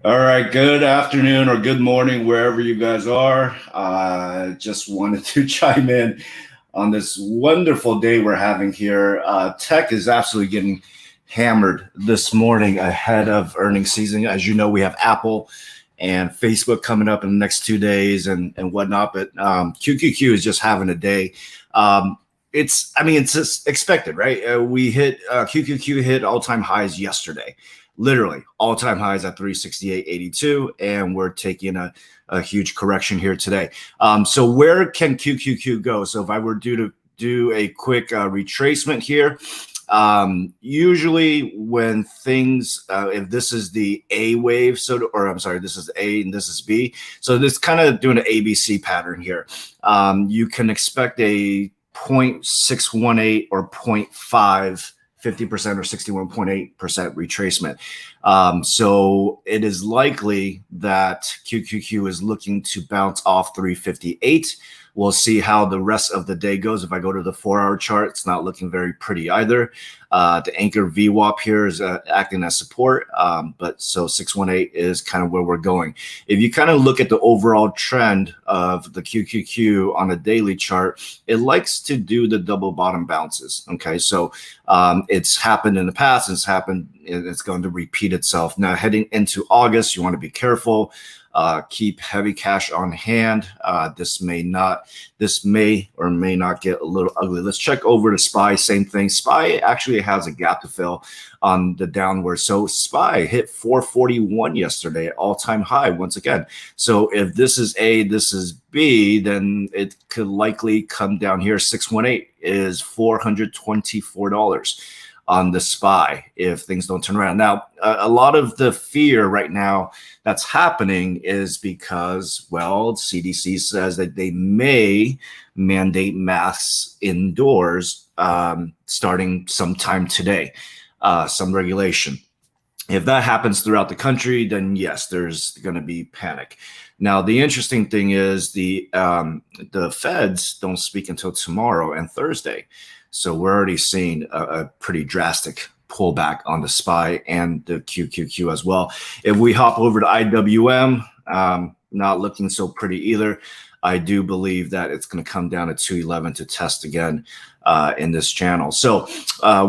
All right, good afternoon or good morning, wherever you guys are. Just wanted to chime in on this wonderful day we're having here. Tech is absolutely getting hammered this morning ahead of earnings season. As you know, we have Apple and Facebook coming up in the next 2 days and whatnot, but QQQ is just having a day. It's just expected, right? We hit QQQ hit all-time highs yesterday, literally all-time highs at 368.82, and we're taking a huge correction here today. So where can QQQ go? So if I were to do a quick retracement here, usually when things, if this is the A wave, or I'm sorry, this is A and this is B, so this kind of doing an ABC pattern here. You can expect a 0.618 or 0.5 50% or 61.8% retracement. So it is likely that QQQ is looking to bounce off 358. We'll see how the rest of the day goes. If I go to the 4-hour chart, it's not looking very pretty either. The anchor VWAP here is acting as support, but so 618 is kind of where we're going. If you kind of look at the overall trend of the QQQ on a daily chart, it likes to do the double bottom bounces. Okay, so it's happened in the past, it's going to repeat itself. Now, heading into August, you want to be careful. Keep heavy cash on hand. This may or may not get a little ugly. Let's check over to SPY. Same thing. SPY actually has a gap to fill on the downward. So SPY hit 441 yesterday, all-time high once again. So if this is A, this is B, then it could likely come down here. 618 is $424 on the SPY if things don't turn around. Now, a lot of the fear right now that's happening is because, well, CDC says that they may mandate masks indoors starting sometime today, some regulation. If that happens throughout the country, then yes, there's going to be panic. Now, the interesting thing is the feds don't speak until tomorrow and Thursday. So we're already seeing a pretty drastic pullback on the SPY and the QQQ as well. If we hop over to IWM, not looking so pretty either. I do believe that it's going to come down to 211 to test again in this channel. So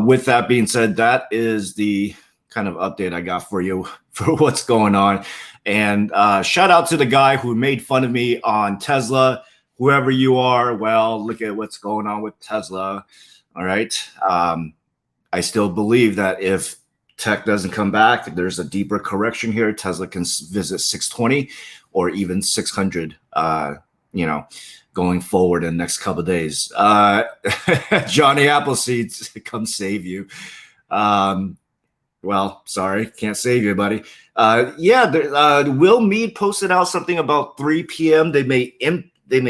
with that being said, that is the kind of update I got for you for what's going on. And shout out to the guy who made fun of me on Tesla. Whoever you are, well, look at what's going on with Tesla. All right. I still believe that if tech doesn't come back, if there's a deeper correction here, Tesla can visit 620 or even 600, going forward in the next couple of days. Johnny Appleseed, come save you. Well, sorry, can't save you, buddy. Will Mead posted out something about 3 p.m. They may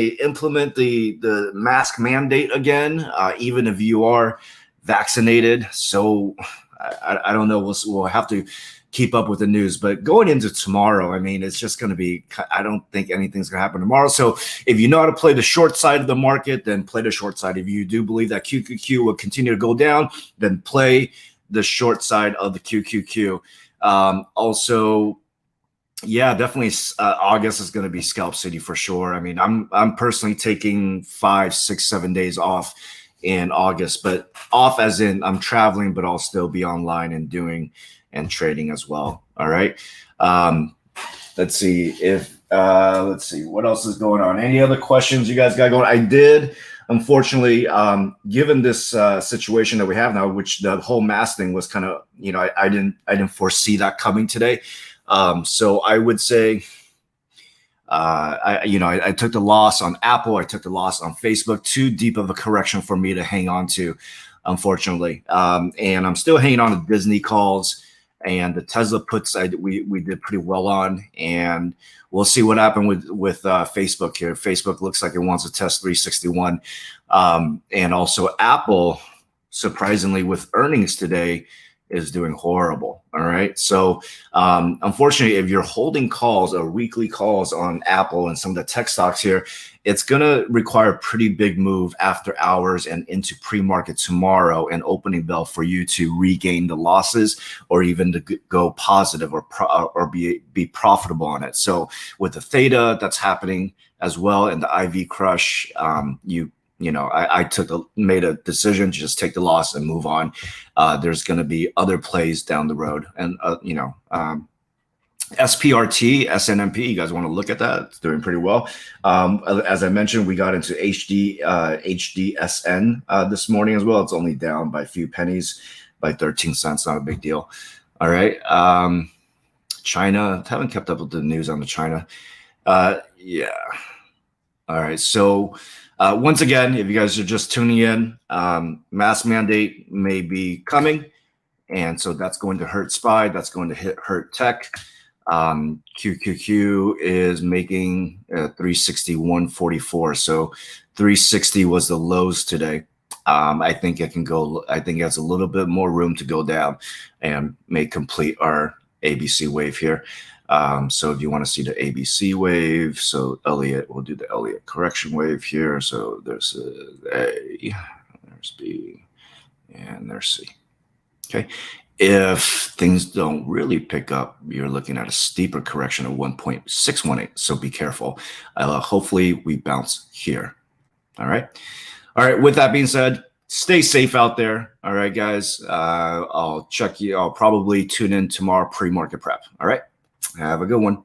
implement the mask mandate again, even if you are vaccinated. So I don't know. We'll have to keep up with the news. But going into tomorrow, I mean, it's just going to be, I don't think anything's going to happen tomorrow. So if you know how to play the short side of the market, then play the short side. If you do believe that QQQ will continue to go down, then play the short side of the QQQ. Also, yeah, definitely. August is going to be scalp city for sure. I mean, I'm personally taking 5, 6, 7 days off in August, but off as in I'm traveling, but I'll still be online and doing and trading as well. All right. Let's see what else is going on. Any other questions you guys got going? I did, unfortunately, given this situation that we have now, which the whole mask thing was kind of, I didn't foresee that coming today. So I would say, I took the loss on Apple. I took the loss on Facebook. Too deep of a correction for me to hang on to, unfortunately. And I'm still hanging on to Disney calls and the Tesla puts. We did pretty well on, and we'll see what happened with Facebook here. Facebook looks like it wants to test 361, and also Apple, surprisingly, with earnings today, is doing horrible. All right. So unfortunately, if you're holding calls or weekly calls on Apple and some of the tech stocks here, it's going to require a pretty big move after hours and into pre-market tomorrow and opening bell for you to regain the losses or even to go positive or be profitable on it. So with the theta that's happening as well and the IV crush, I made a decision to just take the loss and move on. There's going to be other plays down the road, and SPRT, SNMP, you guys want to look at that? It's doing pretty well. As I mentioned, we got into HDSN this morning as well. It's only down by a few pennies, by 13 cents, not a big deal. All right. China, haven't kept up with the news on the China. Yeah. All right. So once again, if you guys are just tuning in, mask mandate may be coming. And so that's going to hurt SPY. That's going to hurt tech. QQQ is making 361.44. So 360 was the lows today. I think it can go. I think it has a little bit more room to go down and may complete our ABC wave here. So if you want to see the ABC wave, so Elliott, we'll do the Elliott correction wave here. So there's A, there's B, and there's C. Okay. If things don't really pick up, you're looking at a steeper correction of 1.618. So be careful. Hopefully we bounce here. All right. All right. With that being said, stay safe out there. All right, guys. I'll check you. I'll probably tune in tomorrow pre-market prep. All right. Have a good one.